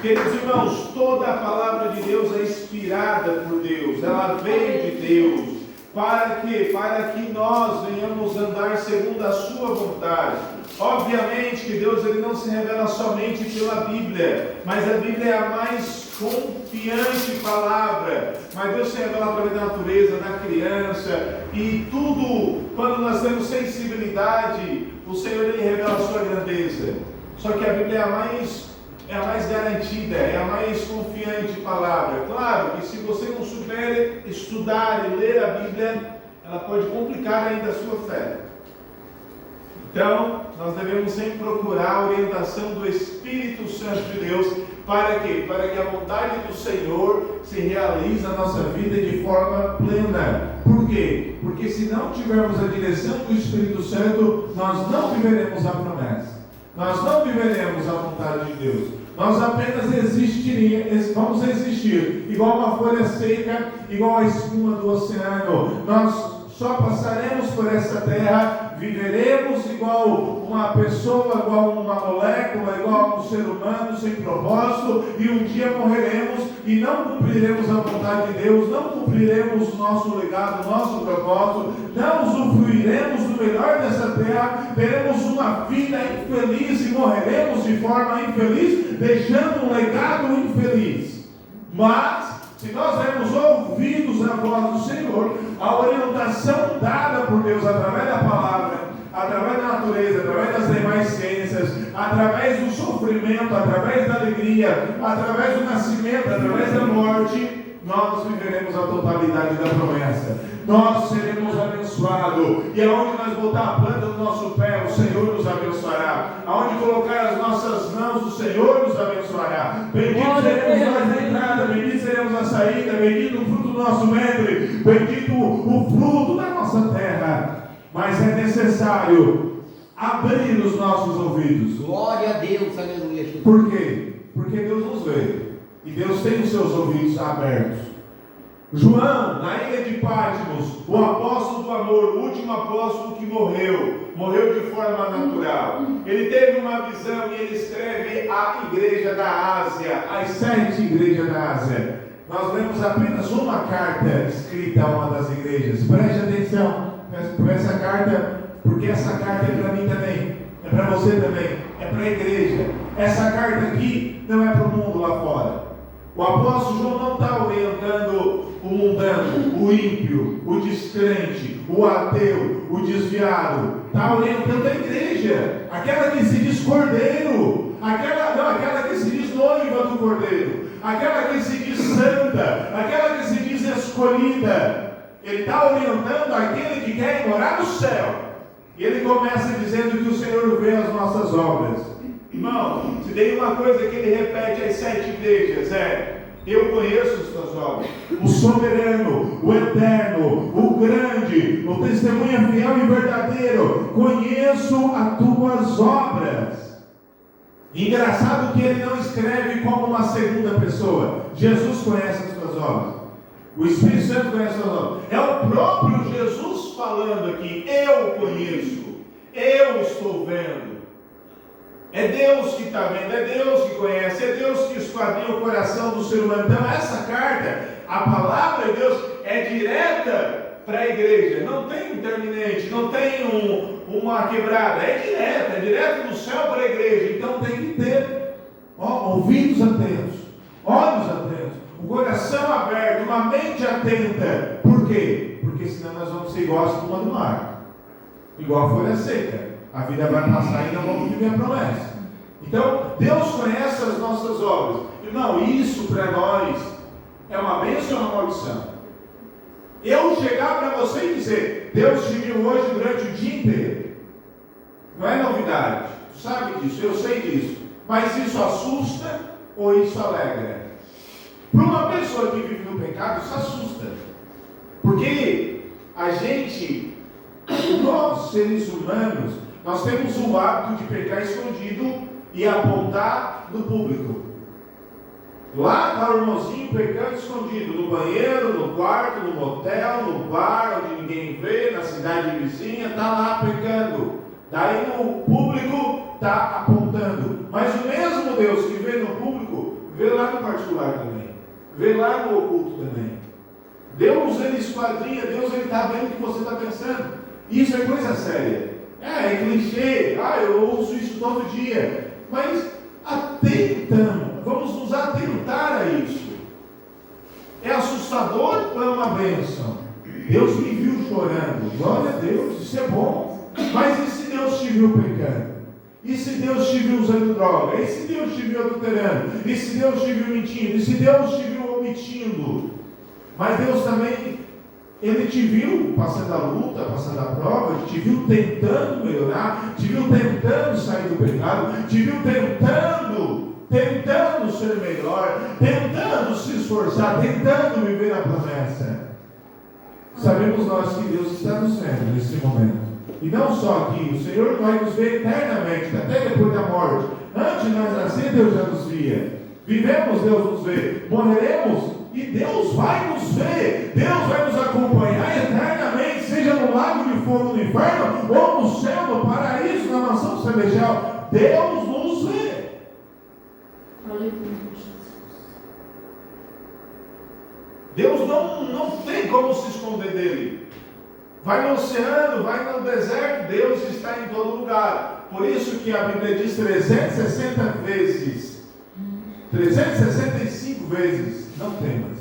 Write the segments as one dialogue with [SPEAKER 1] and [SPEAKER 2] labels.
[SPEAKER 1] Queridos irmãos, toda a palavra de Deus é inspirada por Deus, ela vem de Deus. Para quê? Para que nós venhamos andar segundo a sua vontade. Obviamente que Deus ele não se revela somente pela Bíblia, mas a Bíblia é a mais confiante palavra. Mas Deus se revela através da natureza, da criança e tudo. Quando nós temos sensibilidade, o Senhor ele revela a sua grandeza. Só que a Bíblia é a mais garantida, é a mais confiante palavra. Claro que se você não souber estudar e ler a Bíblia, ela pode complicar ainda a sua fé. Então, nós devemos sempre procurar a orientação do Espírito Santo de Deus. Para quê? Para que a vontade do Senhor se realize na nossa vida de forma plena. Por quê? Porque se não tivermos a direção do Espírito Santo, nós não viveremos a promessa. Nós não viveremos a vontade de Deus. Nós apenas vamos existir igual uma folha seca, igual a espuma do oceano. Nós só passaremos por essa terra, viveremos igual uma pessoa, igual uma molécula, igual um ser humano sem propósito, e um dia morreremos e não cumpriremos a vontade de Deus, não cumpriremos o nosso legado, o nosso propósito, não usufruiremos do melhor dessa terra, teremos uma vida infeliz e morreremos de forma infeliz, deixando um legado infeliz. Mas se nós dermos ouvidos à voz do Senhor, a orientação dada por Deus através da palavra, através da natureza, através das demais ciências, através do sofrimento, através da alegria, através do nascimento, através da morte, nós viveremos a totalidade da promessa. Nós seremos abençoados. E aonde nós botar a planta do nosso pé, o Senhor nos abençoará. Aonde colocar as nossas mãos, o Senhor nos abençoará. Bendito seremos nós na entrada, bendito seremos na saída, bendito o fruto do nosso ventre, bendito o fruto da nossa terra. Mas é necessário abrir os nossos ouvidos.
[SPEAKER 2] Glória a Deus, aleluia.
[SPEAKER 1] Por quê? Porque Deus nos vê. E Deus tem os seus ouvidos abertos. João, na ilha de Patmos, o apóstolo do amor, o último apóstolo que morreu de forma natural. Ele teve uma visão e ele escreve à igreja da Ásia, as 7 igrejas da Ásia. Nós lemos apenas uma carta escrita a uma das igrejas. Preste atenção por essa carta, porque essa carta é para mim também, é para você também, é para a igreja. Essa carta aqui não é para o mundo lá fora. O apóstolo João não está orientando o mundano, o ímpio, o descrente, o ateu, o desviado. Está orientando a igreja, aquela que se diz cordeiro, aquela que se diz noiva do cordeiro, aquela que se diz santa, aquela que se diz escolhida. Ele está orientando aquele que quer morar no céu. E ele começa dizendo que o Senhor vê as nossas obras. Irmão, se tem uma coisa que ele repete às 7 igrejas, eu conheço as tuas obras. O soberano, o eterno, o grande, o testemunha fiel e verdadeiro. Conheço as tuas obras. Engraçado que ele não escreve como uma segunda pessoa. Jesus conhece as tuas obras. O Espírito Santo conhece as tuas obras. É o próprio Jesus falando aqui. Eu conheço. Eu estou vendo. É Deus que está vendo, é Deus que conhece, é Deus que esquadrinha o coração do ser humano. Então essa carta, a palavra de Deus é direta para a igreja. Não tem interminente, não tem uma quebrada. É direto do céu para a igreja. Então tem que ter ouvidos atentos, olhos atentos, o coração aberto, uma mente atenta. Por quê? Porque senão nós vamos ser igual a espuma do mar, igual a folha seca. A vida vai passar e não vamos viver a promessa. Então, Deus conhece as nossas obras. Irmão, isso para nós é uma bênção ou uma maldição? Eu chegar para você e dizer, Deus te viu hoje durante o dia inteiro. Não é novidade. Tu sabe disso, eu sei disso. Mas isso assusta ou isso alegra? Para uma pessoa que vive no pecado, isso assusta. Porque a gente, nós seres humanos, nós temos o hábito de pecar escondido e apontar no público. Lá está o irmãozinho pecando escondido, no banheiro, no quarto, no motel, no bar, onde ninguém vê, na cidade vizinha, está lá pecando. Daí o público está apontando. Mas o mesmo Deus que vê no público, Vê lá no particular também. Vê lá no oculto também. Deus, ele esquadrinha, Deus, ele está vendo o que você está pensando. Isso é coisa séria. É clichê. Eu ouço isso todo dia. Mas atentamos, vamos nos atentar a isso. É assustador ou é uma bênção? Deus me viu chorando. Glória a Deus, isso é bom. Mas e se Deus te viu pecando? E se Deus te viu usando droga? E se Deus te viu adulterando? E se Deus te viu mentindo? E se Deus te viu omitindo? Mas Deus também, Ele te viu passando a luta, passando a prova, te viu tentando melhorar, te viu tentando sair do pecado, te viu tentando ser melhor, tentando se esforçar, tentando viver a promessa. Sabemos nós que Deus está nos vendo nesse momento. E não só aqui, o Senhor vai nos ver eternamente, até depois da morte. Antes de nós nascer, Deus já nos via. Vivemos, Deus nos vê. Morreremos e Deus vai nos ver. Deus vai nos acompanhar eternamente, seja no lago de fogo do inferno, ou no céu, no paraíso, na mansão celestial. Deus nos vê.
[SPEAKER 3] Aleluia, Jesus.
[SPEAKER 1] Deus não tem como se esconder dele. Vai no oceano, vai no deserto, Deus está em todo lugar. Por isso que a Bíblia diz 360 vezes, 365 vezes, não temas.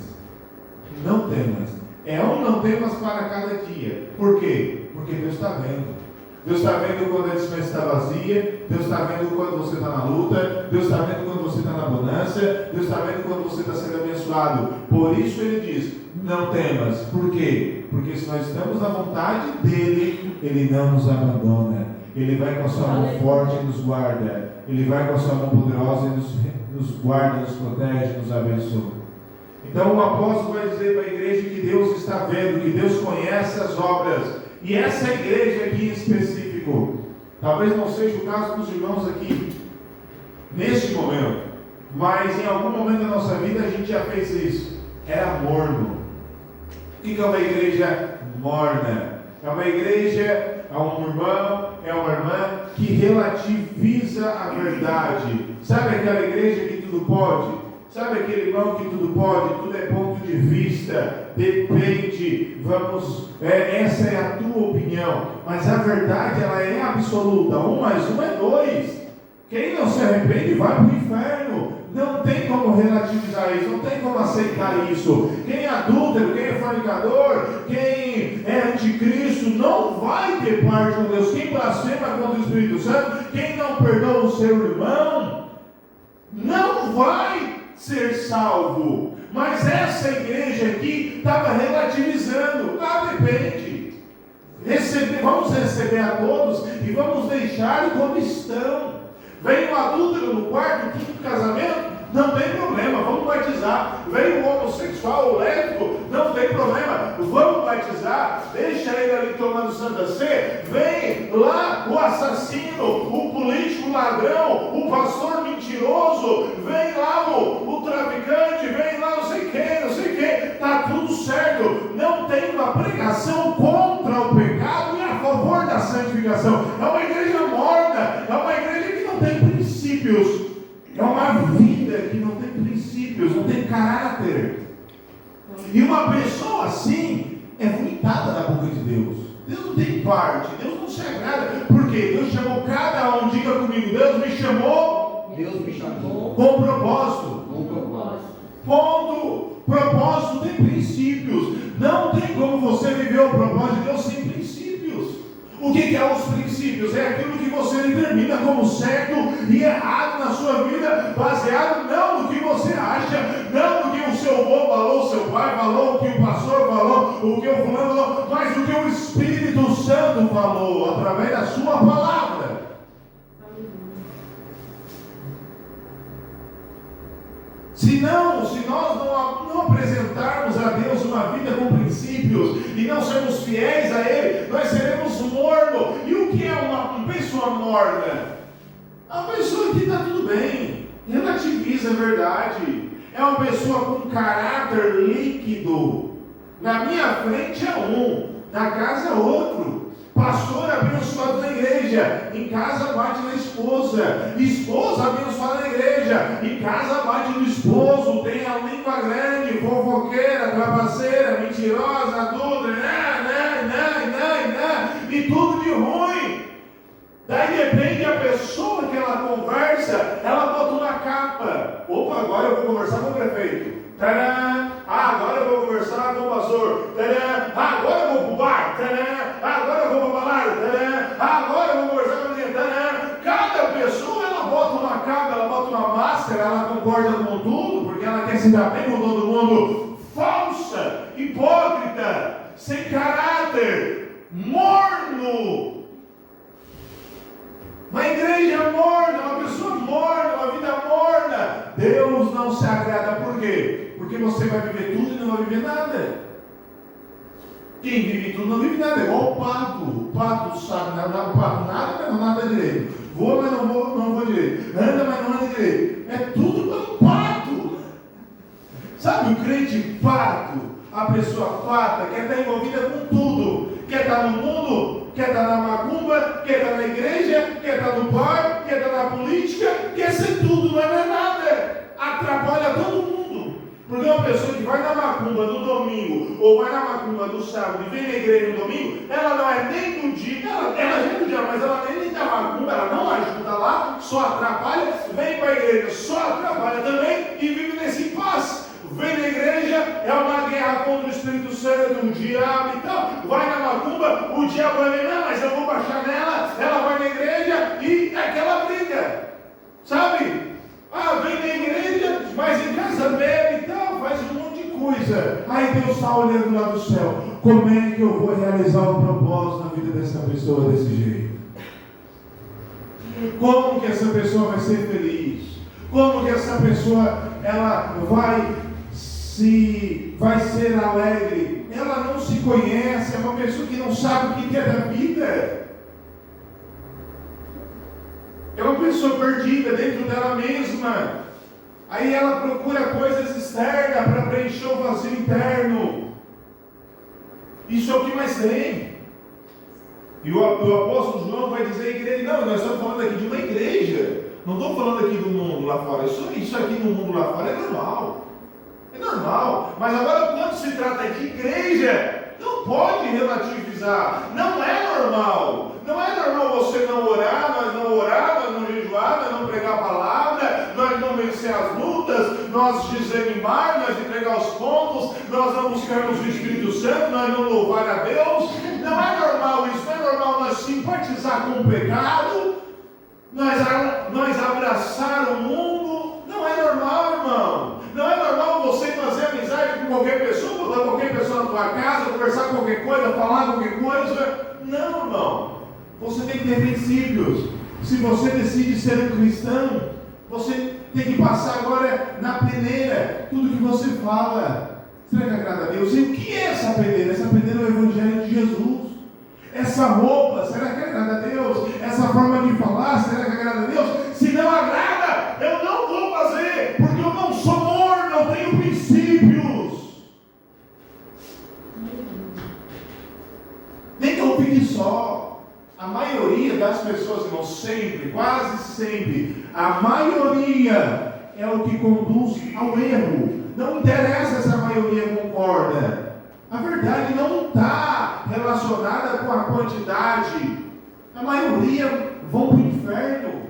[SPEAKER 1] Não temas. É um não temas para cada dia. Por quê? Porque Deus está vendo. Deus está vendo quando a dispensa está vazia. Deus está vendo quando você está na luta. Deus está vendo quando você está na bonança. Deus está vendo quando você está sendo abençoado. Por isso Ele diz, não temas. Por quê? Porque se nós estamos na vontade dEle, Ele não nos abandona. Ele vai com a sua mão forte e nos guarda. Ele vai com a sua mão poderosa e nos guarda, nos protege, nos abençoa. Então o apóstolo vai dizer para a igreja que Deus está vendo, que Deus conhece as obras. E essa igreja aqui em específico, talvez não seja o caso dos irmãos aqui, neste momento, mas em algum momento da nossa vida a gente já fez isso. Era morno. O que é uma igreja morna? É uma igreja, é um irmão, é uma irmã que relativiza a verdade. Sabe aquela igreja que tudo pode? Sabe aquele irmão que tudo pode, tudo é ponto de vista, depende, essa é a tua opinião, mas a verdade ela é absoluta, 1 mais 1 é 2, quem não se arrepende vai para o inferno, não tem como relativizar isso, não tem como aceitar isso, quem é adúltero, quem é fornicador, quem é anticristo, não vai ter parte com Deus, quem blasfema contra o Espírito Santo, quem não perdoa o seu irmão, não vai ser salvo. Mas essa igreja aqui estava relativizando. Depende. Vamos receber a todos e vamos deixar como estão. Vem um adúltero no quarto, quinto casamento, não tem problema, vamos batizar. Vem um homossexual, lésbico, não tem problema, vamos batizar. Deixa ele ali tomando Santa Sé. Vem lá o assassino, o político ladrão, o pastor mentiroso, vem lá o traficante, vem lá não sei quem, está tudo certo. Não tem uma pregação contra o pecado e a favor da santificação. É uma igreja morna, é uma igreja que não tem princípios. É uma vida que não tem princípios, não tem caráter. E uma pessoa assim é vomitada da boca de Deus. Deus não tem parte, Deus não se agrada. Por quê? Deus chamou cada um, diga comigo, Deus me chamou.
[SPEAKER 2] Deus me chamou
[SPEAKER 1] com propósito.
[SPEAKER 2] com propósito.
[SPEAKER 1] Ponto. Propósito tem princípios. Não tem como você viver o propósito de Deus sem princípios. O que é os princípios? É aquilo que você determina como certo e errado na sua vida, baseado não no que você acha, não no que o seu avô falou, o seu pai falou, o que o pastor falou, o que o fulano falou, mas o que o Espírito Santo falou, através da sua palavra. Se nós não apresentarmos a Deus uma vida com princípios e não sermos fiéis a Ele, nós seremos mornos. E o que é uma pessoa morna? A pessoa que está tudo bem, relativiza a verdade. É uma pessoa com caráter líquido. Na minha frente é um, na casa é outro. Pastor abençoado na igreja, em casa bate na esposa. Esposa abençoada na igreja, em casa bate no esposo. esposo tem a língua grande, fofoqueira, trapaceira, mentirosa, adulta, e tudo de ruim. Daí depende da pessoa que ela conversa, ela bota uma capa. Opa, agora eu vou conversar com o prefeito. Tadã! Ah, agora eu vou conversar com o pastor. Tadã! Ah, agora eu vou pro bar. Tadã! Ah, agora eu vou pra balada. Tadã! Ah, agora eu vou conversar com alguém. Tadã! Cada pessoa ela bota uma capa, ela bota uma máscara, ela concorda com tudo, porque ela quer se dar bem com todo mundo. Falsa, hipócrita, sem caráter, morno. Uma igreja morna, uma pessoa morna, uma vida morna. Deus não se agrada. Por quê? Porque você vai viver tudo e não vai viver nada. Quem vive tudo não vive nada. É igual o pato. O pato sabe nada, o pato nada, mas não nada direito. Voa, mas não voa direito. Anda, mas não anda direito. É tudo como um pato. Sabe o crente pato? A pessoa pata quer estar envolvida com tudo. Quer estar no mundo, quer estar na macumba, quer estar na igreja, quer estar no bar, quer estar na política, quer ser tudo, mas não é nada. Atrapalha todo mundo. Porque uma pessoa que vai na macumba no domingo, ou vai na macumba no sábado e vem na igreja no domingo, ela não é nem do dia, ela já é do dia, mas ela nem da macumba, ela não ajuda lá, só atrapalha, vem para a igreja, só atrapalha também e vive nesse impasse. Vem na igreja, é uma guerra contra o Espírito Santo, o diabo e tal. Vai na macumba, o diabo vai vir, não, mas eu vou baixar nela. Ela vai na igreja e é aquela briga, sabe? Ah, vem na igreja, mas em casa bebe e tal, faz um monte de coisa. Aí Deus está olhando lá do céu. Como é que eu vou realizar o propósito na vida dessa pessoa desse jeito? Como que essa pessoa vai ser feliz? Como que essa pessoa ela vai ser alegre? Ela não se conhece, é uma pessoa que não sabe o que é da vida. É uma pessoa perdida dentro dela mesma. Aí ela procura coisas externas para preencher o vazio interno. Isso é o que mais tem. E o apóstolo João vai dizer à igreja, não, nós estamos falando aqui de uma igreja. Não estou falando aqui do mundo lá fora. Isso aqui no mundo lá fora é normal. É normal. Mas agora quando se trata de igreja, não pode relativizar. Não é normal. Não é normal você não orar, nós não jejuar, nós não pregar a palavra, nós não vencer as lutas, nós desanimar, nós entregar os pontos, nós não buscarmos o Espírito Santo, nós não louvar a Deus. Não é normal isso. Não é normal nós simpatizar com o pecado, nós abraçar o mundo. Não é normal, irmão. Não é normal você fazer amizade com qualquer pessoa, botar qualquer pessoa na tua casa, conversar qualquer coisa, falar qualquer coisa. Não, irmão. Você tem que ter princípios. Se você decide ser um cristão, você tem que passar agora na peneira tudo que você fala. Será que agrada a Deus? E o que é essa peneira? Essa peneira é o Evangelho de Jesus. Essa roupa, será que agrada a Deus? Essa forma de falar, será que agrada a Deus? Se não agrada, eu não vou fazer, porque eu não sou morno, eu tenho princípios. Nem que eu fique só. A maioria das pessoas, irmão, sempre, quase sempre, a maioria é o que conduz ao erro. Não interessa se a maioria concorda. A verdade não está relacionada com a quantidade. A maioria vão para o inferno.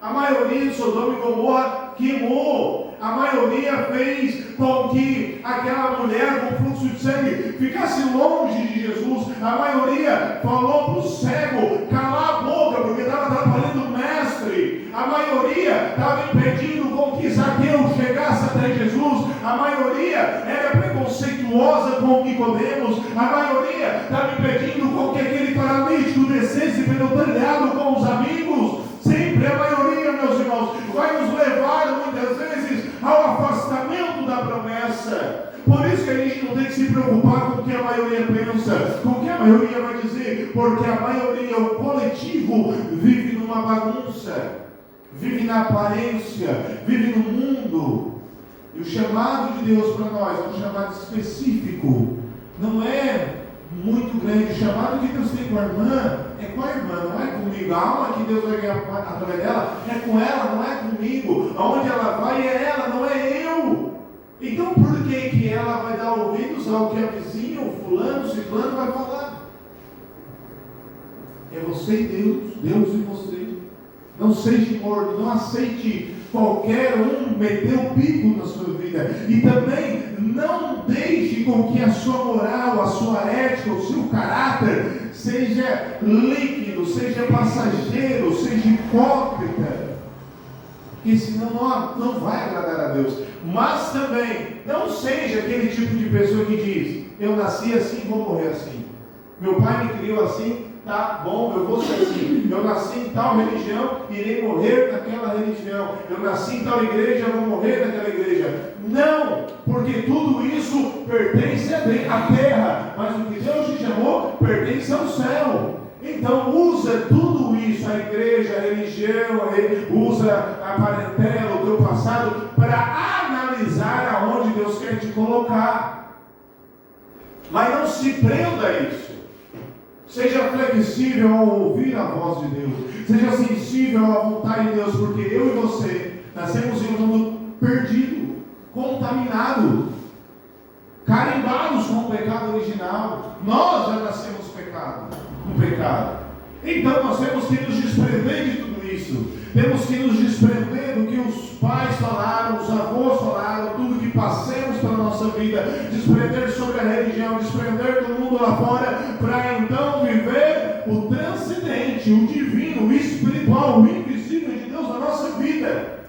[SPEAKER 1] A maioria de Sodoma e Gomorra queimou. A maioria fez com que aquela mulher com fluxo de sangue ficasse longe de Jesus. A maioria falou para o cego calar a boca, porque estava atrapalhando o mestre. A maioria estava impedindo com que Zaqueu chegasse até Jesus. A maioria era preconceituosa com Nicodemos. A maioria estava impedindo com que aquele paralítico descesse pelo telhado com os amigos. Sempre a maioria, meus irmãos, vai nos levar muitas vezes ao afastamento da promessa. Por isso que a gente não tem que se preocupar com o que a maioria pensa, com o que a maioria vai dizer, porque a maioria, o coletivo, vive numa bagunça, vive na aparência, vive no mundo. E o chamado de Deus para nós é um chamado específico, não é muito grande. O chamado que Deus tem com a irmã é com a irmã, não é comigo. A alma que Deus vai ganhar através dela é com ela, não é comigo. Aonde ela vai é ela, não é eu. Plano vai falar. É você e Deus, Deus e você. Não seja morto, não aceite qualquer um meter o bico na sua vida. E também não deixe com que a sua moral, a sua ética, o seu caráter seja líquido, seja passageiro, seja hipócrita. Porque senão não vai agradar a Deus. Mas também não seja aquele tipo de pessoa que diz: eu nasci assim, vou morrer assim. Meu pai me criou assim, tá bom, eu vou ser assim. Eu nasci em tal religião, irei morrer naquela religião. Eu nasci em tal igreja, vou morrer naquela igreja. Não, porque tudo isso pertence à terra, mas o que Deus te chamou pertence ao céu. Então usa tudo isso, a igreja, a religião, usa a parentela, o teu passado, para analisar aonde Deus quer te colocar. Mas não se prenda a isso. Seja flexível ao ouvir a voz de Deus. Seja sensível à vontade de Deus, porque eu e você nascemos em um mundo perdido, contaminado, carimbados com o pecado original. Nós já nascemos no pecado. Então nós temos que nos desprender de tudo isso. Temos que nos desprender do que os pais falaram, os avós falaram, tudo que passemos pela nossa vida, desprender sobre a religião, desprender do mundo lá fora, para então viver o transcendente, o divino, o espiritual, o invisível de Deus na nossa vida.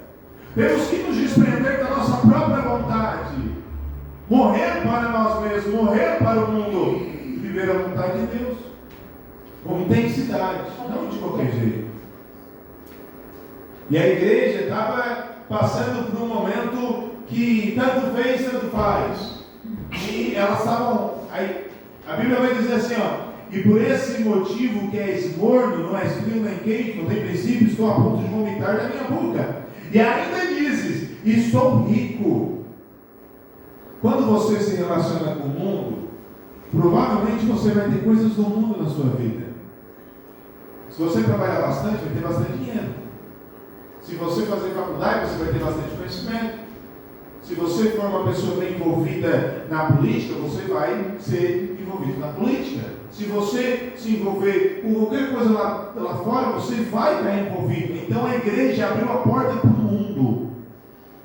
[SPEAKER 1] Temos que nos desprender da nossa própria vontade, morrer para nós mesmos, morrer para o mundo, e viver a vontade de Deus com intensidade, não de qualquer jeito. E a igreja estava passando por um momento que tanto fez, tanto faz. E elas estavam. A Bíblia vai dizer assim, ó: e por esse motivo que és morno, não és frio nem quente, não tem princípio, estou a ponto de vomitar da minha boca. E ainda dizes: estou rico. Quando você se relaciona com o mundo, provavelmente você vai ter coisas do mundo na sua vida. Se você trabalhar bastante, vai ter bastante dinheiro. Se você fazer faculdade, você vai ter bastante conhecimento. Se você for uma pessoa bem envolvida na política, você vai ser envolvido na política. Se você se envolver com qualquer coisa lá fora, você vai estar envolvido. Então a igreja abriu a porta para o mundo.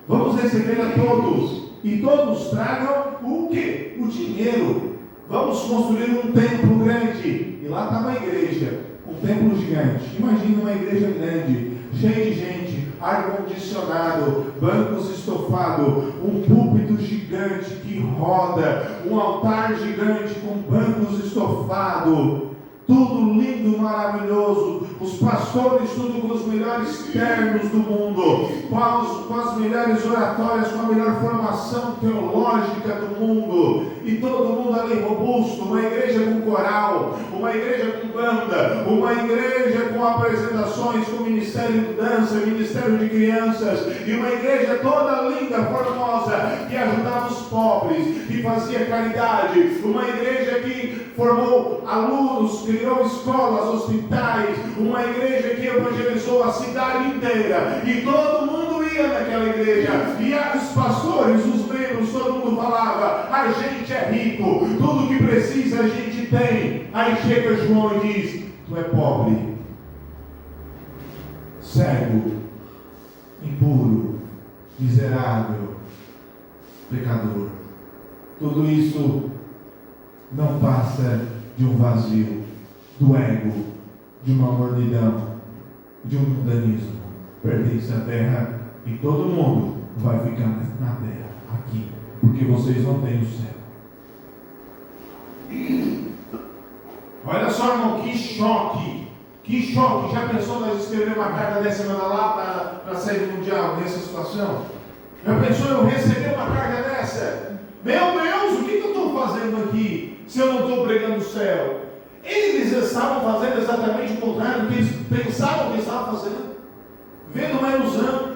[SPEAKER 1] Vamos receber a todos. E todos tragam o quê? O dinheiro. Vamos construir um templo grande. E lá estava a igreja, um templo gigante. Imagina uma igreja grande, cheia de gente, ar-condicionado, bancos estofados, um púlpito gigante que roda, um altar gigante com bancos estofados, tudo lindo, maravilhoso, os pastores tudo com os melhores ternos do mundo, com as melhores oratórias, com a melhor formação teológica do mundo, e todo mundo ali robusto, uma igreja com coral, uma igreja com banda, uma igreja com apresentações, com ministério de dança, ministério de crianças, e uma igreja toda linda, formosa, que ajudava os pobres, que fazia caridade, uma igreja que formou alunos, criou escolas, hospitais, uma igreja que evangelizou a cidade inteira, e todo mundo ia naquela igreja, e os pastores, os membros, todo mundo falava: a gente é rico, tudo que precisa a gente tem. Aí chega João e diz: tu é pobre, cego, impuro, miserável, pecador. Tudo isso não passa de um vazio, do ego, de uma mornidão, de um mundanismo. Pertence à terra e todo mundo vai ficar na terra, aqui, porque vocês não têm o céu. Olha só, irmão, que choque! Que choque! Já pensou nós escrever uma carta dessa e mandar lá para a sede mundial nessa situação? Já pensou eu receber uma carta dessa? Meu Deus, o que eu estou fazendo aqui se eu não estou pregando o céu? Eles estavam fazendo exatamente o contrário do que eles pensavam que estavam fazendo, vendo uma ilusão.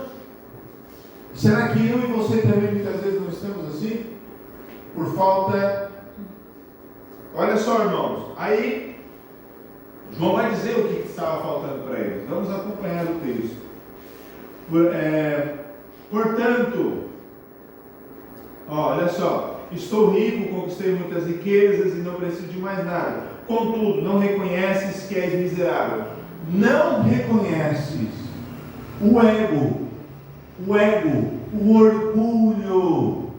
[SPEAKER 1] Será que eu e você também muitas vezes não estamos assim? Por falta. Olha só, irmãos, aí João vai dizer o que estava faltando para eles. Vamos acompanhar o texto. Portanto, olha só, estou rico, conquistei muitas riquezas e não preciso de mais nada. Contudo, não reconheces que és miserável. Não reconheces o ego, o orgulho.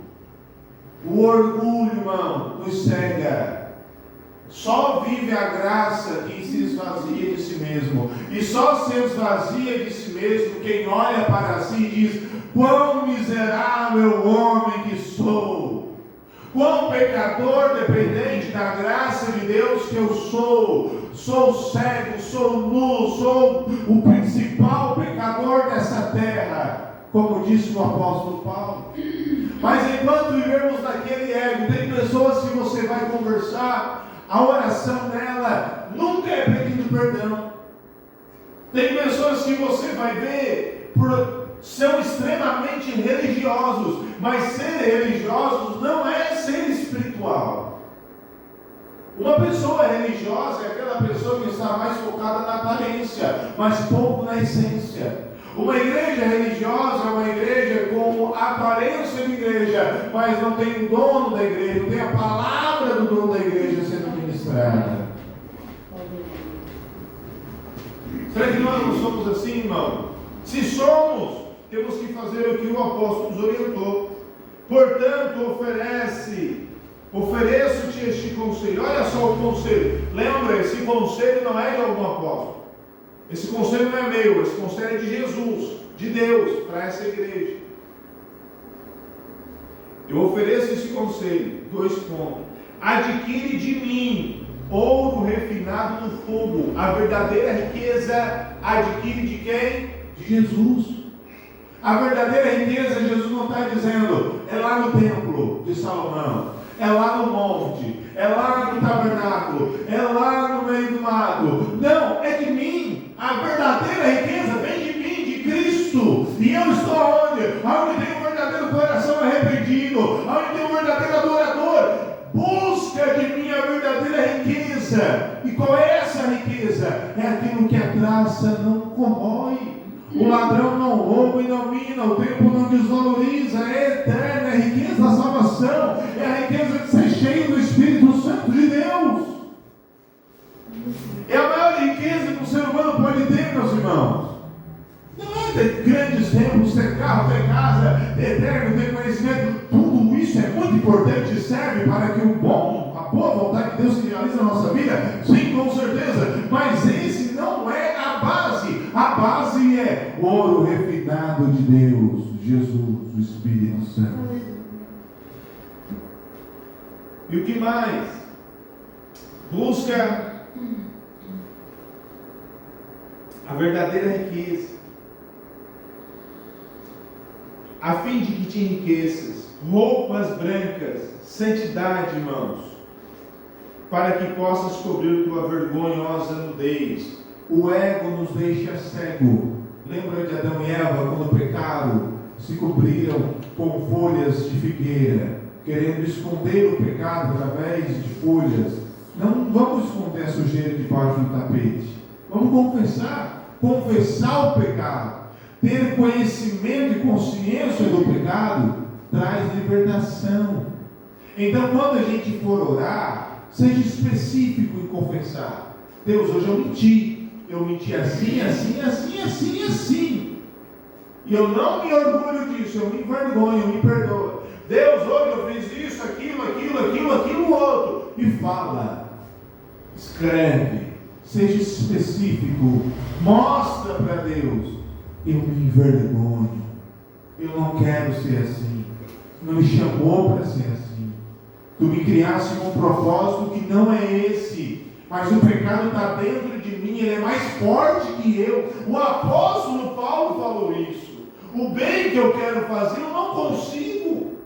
[SPEAKER 1] O orgulho, irmão, nos cega. Só vive a graça quem se esvazia de si mesmo. E só se esvazia de si mesmo quem olha para si e diz: quão miserável homem que sou! Quão pecador dependente da graça de Deus que eu sou! Sou cego, sou nu, sou o principal pecador dessa terra, como disse o apóstolo Paulo. Mas enquanto vivemos naquele ego, tem pessoas que você vai conversar, a oração dela nunca é pedindo perdão. Tem pessoas que você vai ver, são extremamente religiosos, mas ser religiosos não é ser espiritual. Uma pessoa religiosa é aquela pessoa que está mais focada na aparência, mas pouco na essência. Uma igreja religiosa é uma igreja com aparência de igreja, mas não tem o dono da igreja, não tem a palavra do dono da igreja sendo ministrada. Será que nós não somos assim, irmão? Se somos, temos que fazer o que o apóstolo nos orientou. Portanto, ofereço-te este conselho. Olha só o conselho. Lembra, esse conselho não é de algum apóstolo. Esse conselho não é meu, esse conselho é de Jesus, de Deus, para essa igreja. Eu ofereço esse conselho, 2 pontos. Adquire de mim ouro refinado no fogo. A verdadeira riqueza adquire de quem? De Jesus. A verdadeira riqueza, Jesus não está dizendo, é lá no templo de Salomão, é lá no monte, é lá no tabernáculo, é lá no meio do mato. Não, é de mim. A verdadeira riqueza vem de mim, de Cristo. E eu estou onde? Onde tem um verdadeiro coração arrependido, onde tem um verdadeiro adorador. Busca de mim a verdadeira riqueza. E qual é essa riqueza? É aquilo que a traça não corrói, o ladrão não rouba e não mina, o tempo não desvaloriza. É eterna, é a riqueza da salvação, é a riqueza de ser cheio do Espírito Santo de Deus. É a maior riqueza que o ser humano pode ter, meus irmãos. Não é ter grandes templos, ter carro, ter casa, ter eterno, ter conhecimento. Tudo isso é muito importante e serve para que a boa vontade de Deus se realize na nossa vida. Sim, com certeza. Mas esse não é a base. A base é o ouro refinado de Deus, Jesus, o Espírito Santo. E o que mais? Busca a verdadeira riqueza, a fim de que te enriqueças, roupas brancas, santidade, irmãos, para que possas cobrir tua vergonhosa nudez. O ego nos deixa cego. Lembra de Adão e Eva quando pecaram, se cobriram com folhas de figueira, querendo esconder o pecado através de folhas. Não vamos esconder a sujeira debaixo do tapete. Vamos confessar o pecado. Ter conhecimento e consciência do pecado traz libertação. Então, quando a gente for orar, seja específico em confessar. Deus, hoje eu menti. Eu menti assim, assim, assim, assim, assim. E eu não me orgulho disso, eu me envergonho, eu me perdoo. Deus, hoje eu fiz isso, aquilo, outro. E fala, escreve, seja específico, mostra para Deus. Eu me envergonho, eu não quero ser assim. Não me chamou para ser assim. Tu me criaste com um propósito que não é esse. Mas o pecado está dentro de mim, ele é mais forte que eu. O apóstolo Paulo falou isso. O bem que eu quero fazer, eu não consigo.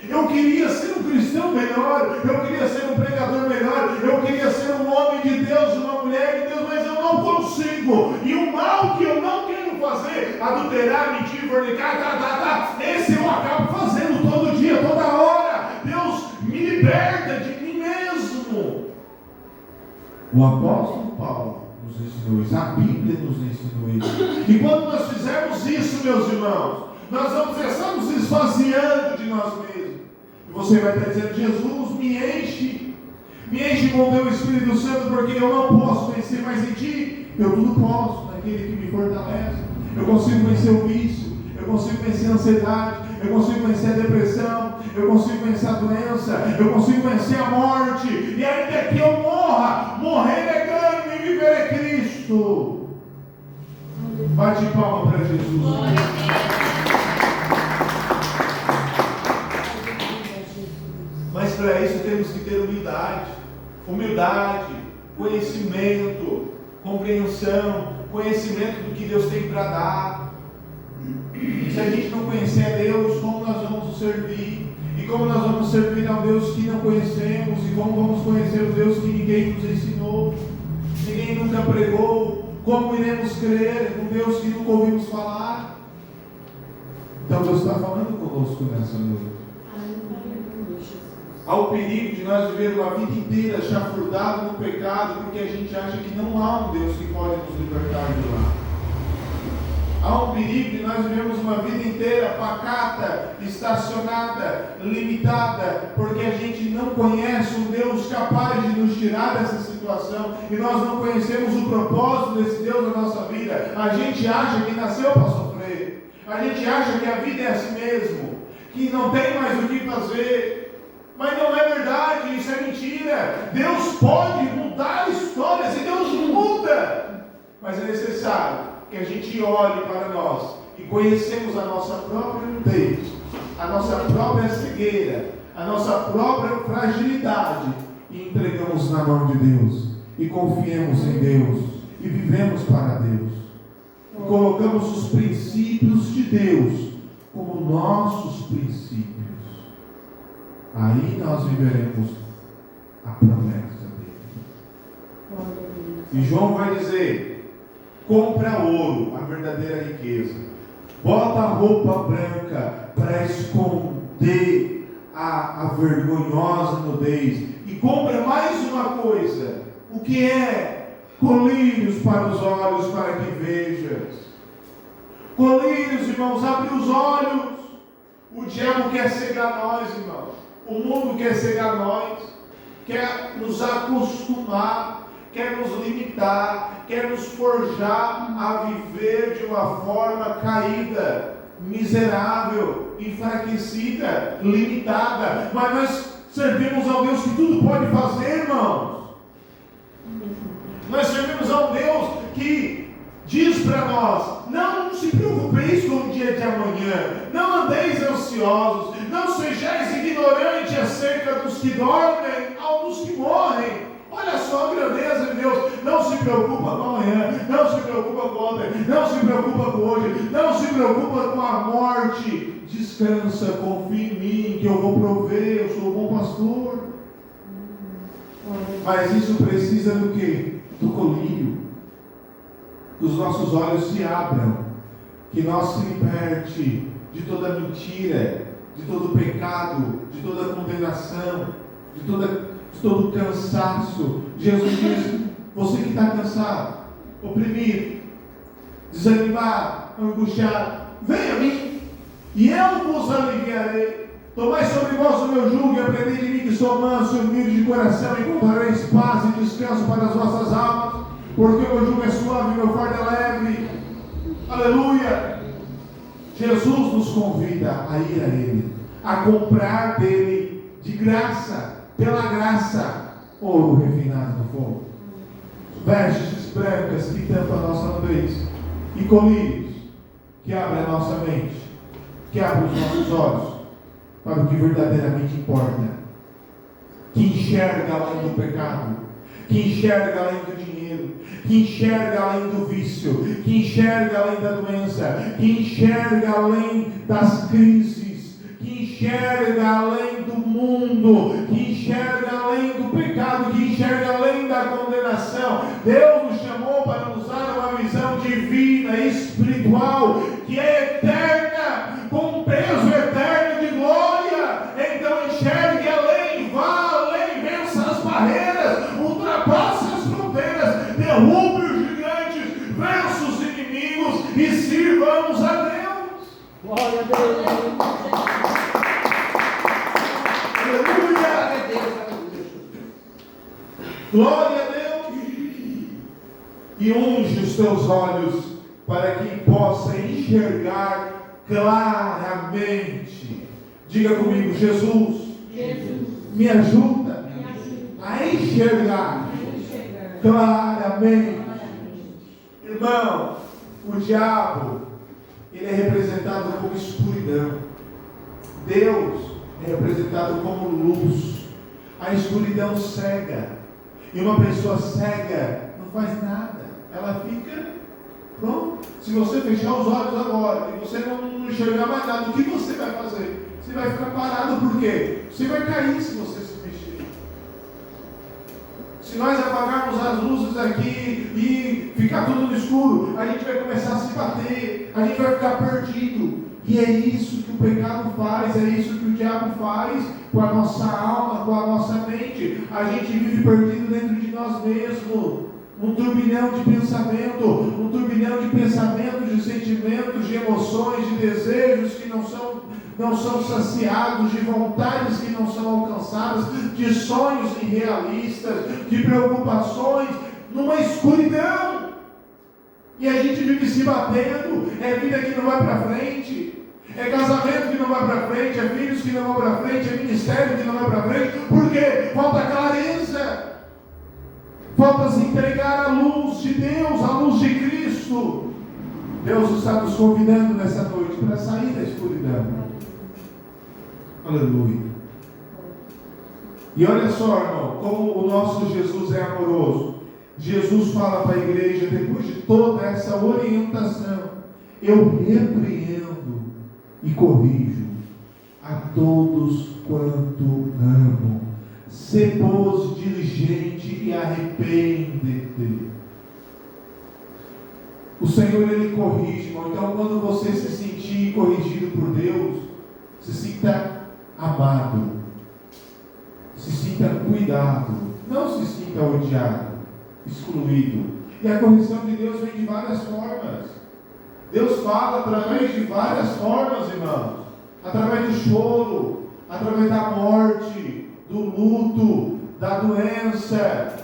[SPEAKER 1] Eu queria ser um cristão melhor, eu queria ser um pregador melhor, eu queria ser um homem de Deus, uma mulher de Deus, mas eu não consigo. E o mal que eu não quero fazer, adulterar, mentir, fornicar, esse eu acabo fazendo todo dia, toda hora. Deus me liberta de mim mesmo. O apóstolo Paulo nos ensinou isso, a Bíblia nos ensinou isso. E quando nós fizermos isso, meus irmãos, nós estamos esvaziando de nós mesmos. Você vai estar dizendo: Jesus, me enche com o teu Espírito Santo, porque eu não posso vencer, mas em ti eu tudo posso, naquele que me fortalece. Eu consigo vencer o vício, eu consigo vencer a ansiedade, eu consigo vencer a depressão, eu consigo vencer a doença, eu consigo vencer a morte, e ainda que eu morra, morrer é ganho e viver é Cristo. Bate palma para Jesus. Mas para isso temos que ter humildade, conhecimento, compreensão, conhecimento do que Deus tem para dar. Se a gente não conhecer a Deus, como nós vamos o servir? E como nós vamos servir a um Deus que não conhecemos? E como vamos conhecer o Deus que ninguém nos ensinou? Ninguém nunca pregou? Como iremos crer num Deus que nunca ouvimos falar? Então Deus está falando conosco nessa noite. Há o perigo de nós viver uma vida inteira chafurdado no pecado, porque a gente acha que não há um Deus que pode nos libertar de lá. Há um perigo de nós vivemos uma vida inteira pacata, estacionada, limitada, porque a gente não conhece um Deus capaz de nos tirar dessa situação, e nós não conhecemos o propósito desse Deus na nossa vida. A gente acha que nasceu para sofrer, a gente acha que a vida é assim mesmo, que não tem mais o que fazer. Mas não é verdade, isso é mentira. Deus pode mudar histórias, e Deus muda, mas é necessário que a gente olhe para nós e conhecemos a nossa própria nudez, a nossa própria cegueira, a nossa própria fragilidade, e entregamos na mão de Deus, e confiemos em Deus, e vivemos para Deus, e colocamos os princípios de Deus como nossos princípios. Aí nós viveremos a promessa dele. E João vai dizer: compra ouro, a verdadeira riqueza, bota a roupa branca para esconder a vergonhosa nudez, e compra mais uma coisa, o que é? Colírios para os olhos, para que vejas. Colírios, irmãos, abre os olhos. O diabo quer cegar nós, irmãos. O mundo quer cegar nós, quer nos acostumar, quer nos limitar, quer nos forjar a viver de uma forma caída, miserável, enfraquecida, limitada. Mas nós servimos a um Deus que tudo pode fazer, irmãos. Nós servimos a um Deus que diz para nós: não se preocupeis com o dia de amanhã, não andeis ansiosos, não sejais ignorantes acerca dos que dormem, ao dos que morrem. Olha só a grandeza de Deus. Não se preocupa com amanhã, não se preocupa com ontem, não se preocupa com hoje, não se preocupa com a morte. Descansa, confia em mim, que eu vou prover, eu sou o bom pastor. Mas isso precisa do quê? Do colírio. Que os nossos olhos se abram, que nós se liberte de toda mentira, de todo pecado, de toda condenação, de todo cansaço. Jesus diz: você que está cansado, oprimido, desanimado, angustiado, venha a mim, e eu vos aliviarei. Tomai sobre vós o meu jugo e aprendei de mim, que sou manso e humilde de coração, e encontrareis paz e descanso para as vossas almas, porque o meu jugo é suave e o meu fardo é leve. Aleluia! Jesus nos convida a ir a Ele, a comprar dele de graça, pela graça, ouro refinado no fogo, vestes brancas que tampam a nossa nudez, e colírios que abrem a nossa mente, que abrem os nossos olhos para o que verdadeiramente importa, que enxerga além do pecado, que enxerga além do dinheiro, que enxerga além do vício, que enxerga além da doença, que enxerga além das crises, que enxerga além do mundo, que enxerga além do pecado, que enxerga além da condenação. Deus nos chamou para nos dar uma visão divina, espiritual, que é eterna, com um peso eterno de glória. Então enxergue além, vá além, vença as barreiras, ultrapasse as fronteiras, derrube os gigantes, vença os inimigos e sirvamos a Deus.
[SPEAKER 2] Glória a Deus.
[SPEAKER 1] Glória a Deus. E unge os teus olhos para que possa enxergar claramente. Diga comigo: Jesus, me ajuda a enxergar claramente. Irmão, o diabo, ele é representado como escuridão. Deus é representado como luz. A escuridão cega. E uma pessoa cega não faz nada. Ela fica pronto. Se você fechar os olhos agora e você não enxergar mais nada, o que você vai fazer? Você vai ficar parado. Por quê? Você vai cair se você se mexer. Se nós apagarmos as luzes aqui e ficar tudo no escuro, a gente vai começar a se bater, a gente vai ficar perdido. E é isso que o pecado faz, é isso que o diabo faz com a nossa alma, com a nossa mente. A gente vive perdido dentro de nós mesmos. Um turbilhão de pensamentos, de sentimentos, de emoções, de desejos que não são saciados, de vontades que não são alcançadas, de sonhos irrealistas, de preocupações, numa escuridão. E a gente vive se batendo. É vida que não vai para frente, é casamento que não vai para frente, é filhos que não vão para frente, é ministério que não vai para frente. Por quê? Falta clareza. Falta se entregar à luz de Deus, à luz de Cristo. Deus está nos convidando nessa noite para sair da escuridão. Aleluia. E olha só, irmão, como o nosso Jesus é amoroso. Jesus fala para a igreja, depois de toda essa orientação: eu repreendo e corrijo a todos quanto amo. Sê, pois, diligente e arrepende-te. O Senhor, Ele corrige, irmão. Então, quando você se sentir corrigido por Deus, se sinta amado, se sinta cuidado, não se sinta odiado, excluído. E a correção de Deus vem de várias formas. Deus fala através de várias formas, irmãos. Através do choro, através da morte, do luto, da doença,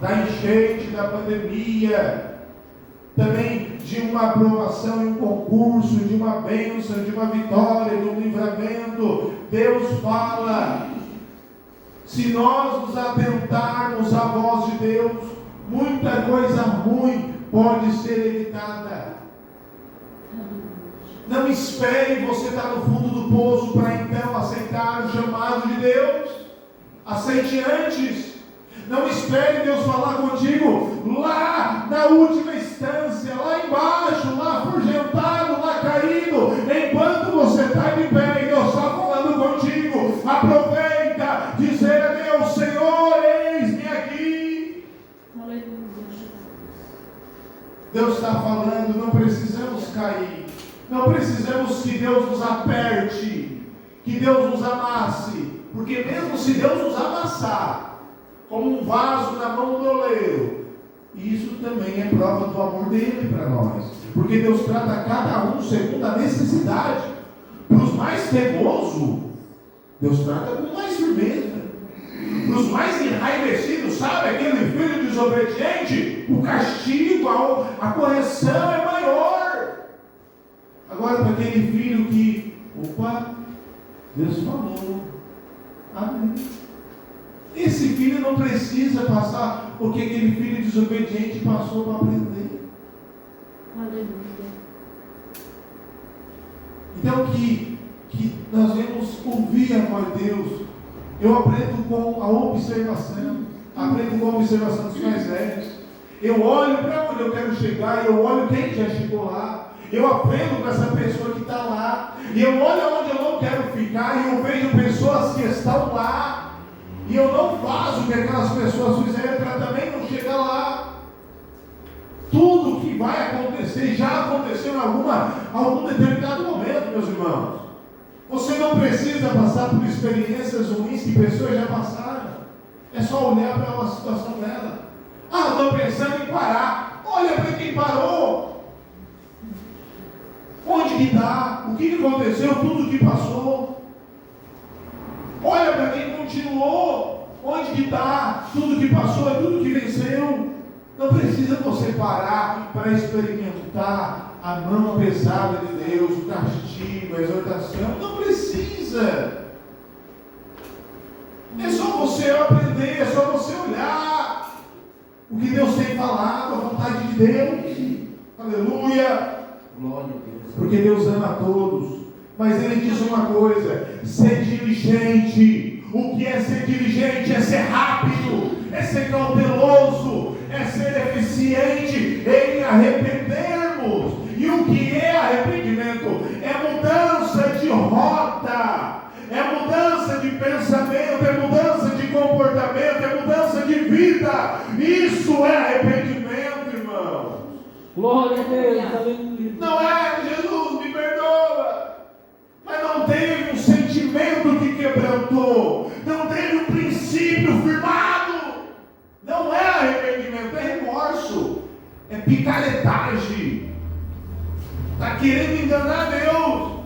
[SPEAKER 1] da enchente, da pandemia, também de uma aprovação em um concurso, de uma bênção, de uma vitória, de um livramento. Deus fala. Se nós nos atentarmos à voz de Deus, muita coisa ruim pode ser evitada. Não espere você estar no fundo do poço para então aceitar o chamado de Deus. Aceite antes. Não espere Deus falar contigo lá na última instância, lá embaixo, lá afugentado, lá caído. Enquanto você está de pé e Deus está falando contigo, aproveita, dizer a Deus: Senhor, eis-me aqui. Deus está falando, não precisamos cair. Não precisamos que Deus nos aperte, que Deus nos amasse, porque mesmo se Deus nos amassar, como um vaso na mão do oleiro, isso também é prova do amor dele para nós, porque Deus trata cada um segundo a necessidade. Para os mais teimosos, Deus trata com mais firmeza. Para os mais enraivecidos, sabe, aquele filho desobediente, o castigo, a correção é maior. Agora, para aquele filho que, Deus falou, amém. Esse filho não precisa passar o que aquele filho desobediente passou para aprender.
[SPEAKER 2] Aleluia.
[SPEAKER 1] Então, que nós vamos ouvir a voz de Deus. Eu aprendo com a observação, aprendo com a observação dos mais velhos. Eu olho para onde eu quero chegar, eu olho quem já chegou lá. Eu aprendo com essa pessoa que está lá. E eu olho onde eu não quero ficar. E eu vejo pessoas que estão lá. E eu não faço o que aquelas pessoas fizeram para também não chegar lá. Tudo que vai acontecer já aconteceu em algum determinado momento, meus irmãos. Você não precisa passar por experiências ruins que pessoas já passaram. É só olhar para uma situação dela. Estou pensando em parar. Olha para quem parou. Onde que está? O que aconteceu? Tudo que passou. Olha para quem continuou. Onde que está? Tudo que passou é tudo que venceu. Não precisa você parar para experimentar a mão pesada de Deus, o castigo, a exortação. Não precisa. É só você aprender, é só você olhar o que Deus tem falado, a vontade de Deus. Aleluia.
[SPEAKER 3] Glória a Deus.
[SPEAKER 1] Porque Deus ama a todos. Mas Ele diz uma coisa: ser diligente. O que é ser diligente? É ser rápido, é ser cauteloso, é ser eficiente em arrependermos. E o que é arrependimento? É mudança de rota, é mudança de pensamento, é mudança de comportamento, é mudança de vida. Isso é arrependimento, irmão.
[SPEAKER 3] Glória a Deus, aleluia.
[SPEAKER 1] Não é Jesus, me perdoa, mas não teve um sentimento que quebrantou, não teve um princípio firmado. Não é arrependimento, é remorso, é picaretagem. Está querendo enganar Deus.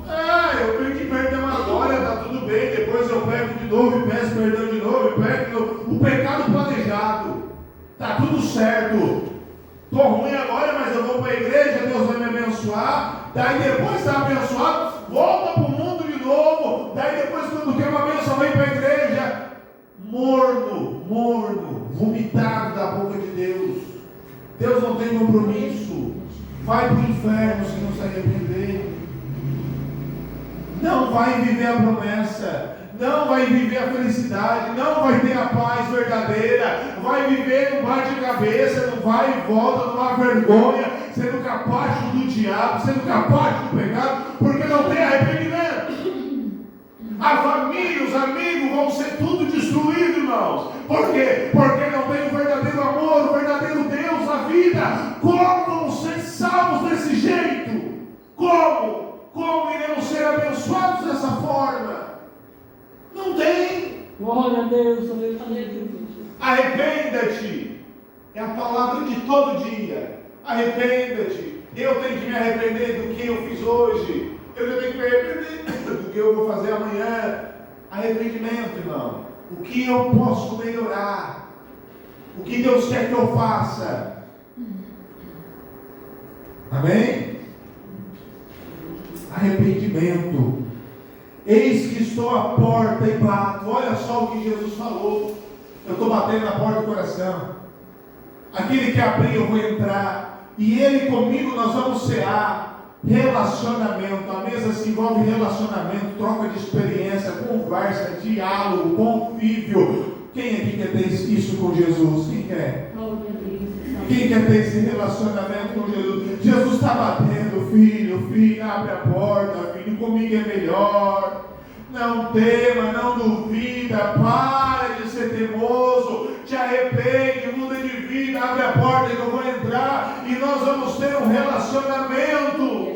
[SPEAKER 1] Eu perdi perdão agora, está tudo bem. Depois eu peco de novo e peço perdão de novo e peco o pecado planejado. Está tudo certo. Estou ruim agora, mas eu vou para a igreja, Deus vai me abençoar. Daí depois está abençoado, volta para o mundo de novo. Daí depois, quando quer uma bênção, vem para a igreja. Morno, vomitado da boca de Deus. Deus não tem compromisso. Vai para o inferno se não se arrepender. Não vai viver a promessa, não vai viver a felicidade, não vai ter a paz verdadeira, vai viver no bate-cabeça, não vai e volta, não há vergonha, sendo capacho do diabo, sendo capacho do pecado, porque não tem arrependimento. A família, os amigos vão ser tudo destruído, irmãos. Por quê? Porque não tem o verdadeiro amor, o verdadeiro Deus na vida. Como vão ser salvos desse jeito? Como? Como iremos ser abençoados dessa forma? Não tem.
[SPEAKER 3] Glória a Deus, aleluia.
[SPEAKER 1] Arrependa-te. É a palavra de todo dia. Arrependa-te. Eu tenho que me arrepender do que eu fiz hoje. Eu tenho que me arrepender do que eu vou fazer amanhã. Arrependimento, irmão. O que eu posso melhorar? O que Deus quer que eu faça? Amém? Arrependimento. Eis que estou à porta e bato. Olha só o que Jesus falou. Eu estou batendo na porta do coração. Aquele que abrir, eu vou entrar. E ele comigo, nós vamos cear. Relacionamento. A mesa se envolve relacionamento, troca de experiência, conversa, diálogo, convívio. Quem aqui quer ter isso com Jesus? Quem quer? Quem quer ter esse relacionamento com Jesus? Jesus está batendo, filho, abre a porta, filho, comigo é melhor. Não tema, não duvida, para de ser teimoso, te arrepende, muda de vida, abre a porta que eu vou entrar e nós vamos ter um relacionamento.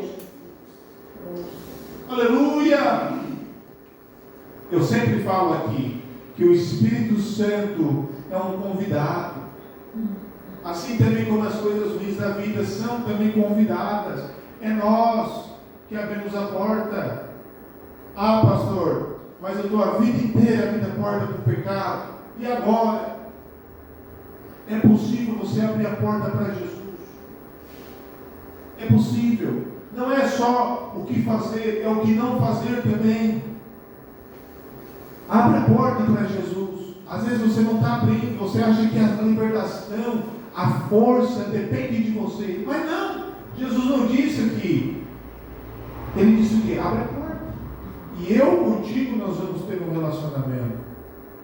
[SPEAKER 1] Aleluia! Eu sempre falo aqui que o Espírito Santo é um convidado. Assim também como as coisas ruins da vida são também convidadas. É nós que abrimos a porta. Ah, pastor, mas eu estou a vida inteira abrindo a porta para o pecado. E agora? É possível você abrir a porta para Jesus. É possível. Não é só o que fazer, é o que não fazer também. Abre a porta para Jesus. Às vezes você não está abrindo, você acha que a libertação, a força depende de você. Mas não, Jesus não disse aqui. Ele disse o quê? Abre a porta. E eu contigo nós vamos ter um relacionamento.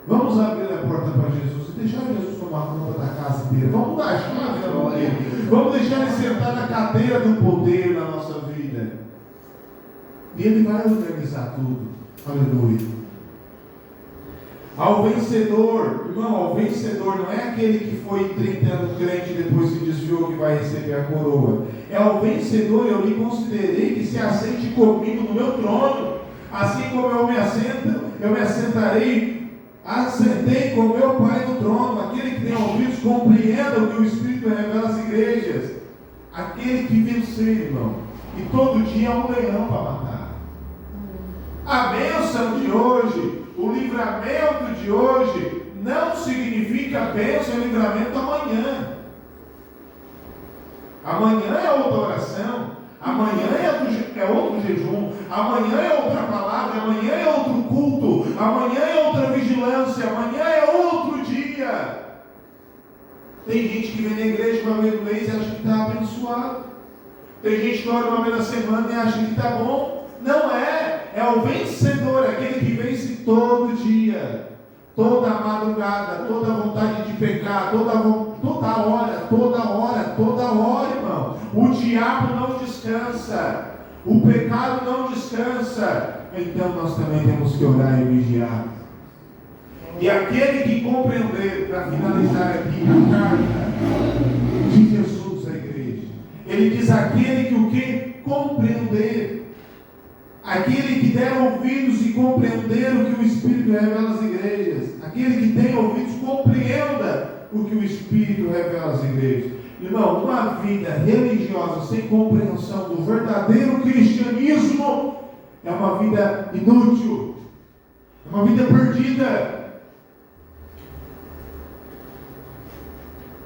[SPEAKER 1] Vamos abrir a porta para Jesus e deixar Jesus tomar conta da casa inteira. Vamos dar a chave da mão dele. Vamos deixar ele sentar na cadeira do poder na nossa vida. E ele vai organizar tudo. Aleluia. Ao vencedor, irmão, ao vencedor não é aquele que foi 30 anos crente e depois se desviou que vai receber a coroa. É ao vencedor, eu lhe considerei que se assente comigo no meu trono. Assim como eu me assentei com meu Pai no trono. Aquele que tem ouvidos, compreenda o que o Espírito revela às igrejas. Aquele que vencer, irmão. E todo dia é um leão para matar. A bênção de hoje, o livramento de hoje, não significa bênção e livramento amanhã. Amanhã é outra oração, amanhã é outro jejum, amanhã é outra palavra, amanhã é outro culto, amanhã é outra vigilância, amanhã é outro dia. Tem gente que vem na igreja uma vez no mês e acha que está abençoado. Tem gente que ora uma vez na semana e acha que está bom. Não é, é o vencedor, aquele que vence todo dia, toda madrugada, toda vontade de pecar, toda hora, irmão. O diabo não descansa, o pecado não descansa. Então nós também temos que orar e vigiar. E aquele que compreender, para finalizar aqui a carta de Jesus à igreja, ele diz: aquele que o que? Compreender. Aquele que der ouvidos e compreender o que o Espírito revela às igrejas. Aquele que tem ouvidos, compreenda o que o Espírito revela às igrejas. Irmão, uma vida religiosa sem compreensão do verdadeiro cristianismo é uma vida inútil, é uma vida perdida.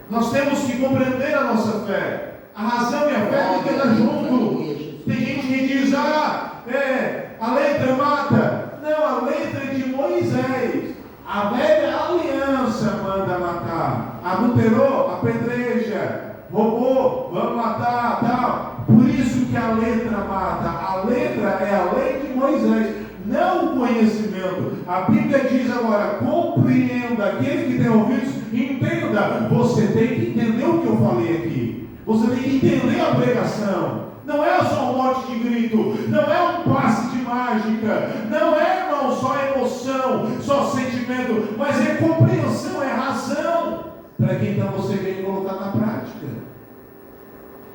[SPEAKER 1] Nós temos que compreender a nossa fé. A razão e a fé tem que andar junto. Tem gente que diz: a letra mata. Não, a letra é de Moisés. A velha aliança manda matar. Adulterou, apedreja. Roubou, vamos matar, tal. Por isso que a letra mata. A letra é a lei de Moisés, não o conhecimento. A Bíblia diz agora: compreenda. Aquele que tem ouvidos, entenda. Você tem que entender o que eu falei aqui. Você tem que entender a pregação. Não é só um monte de grito, não é um passe de mágica, não é, irmão, só emoção, só sentimento, mas é compreensão, é razão, para que então você venha colocar na prática.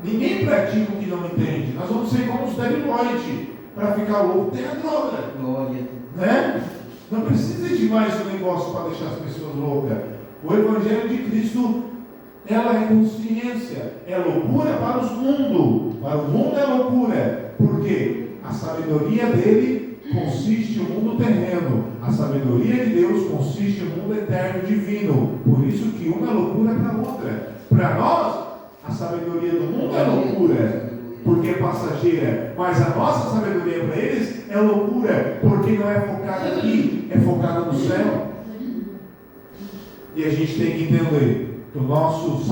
[SPEAKER 1] Ninguém pratica o que não entende. Nós vamos ser como os debilóides, para ficar louco tem a droga. Glória. Né? Não precisa de mais um negócio para deixar as pessoas loucas. O Evangelho de Cristo, ela é consciência, é loucura para os mundos. Para o mundo é loucura. Por quê? A sabedoria dele consiste no mundo terreno. A sabedoria de Deus consiste no mundo eterno divino. Por isso que uma é loucura para a outra. Para nós, a sabedoria do mundo é loucura, porque é passageira. Mas a nossa sabedoria para eles é loucura, porque não é focada aqui, é focada no céu. E a gente tem que entender que o nosso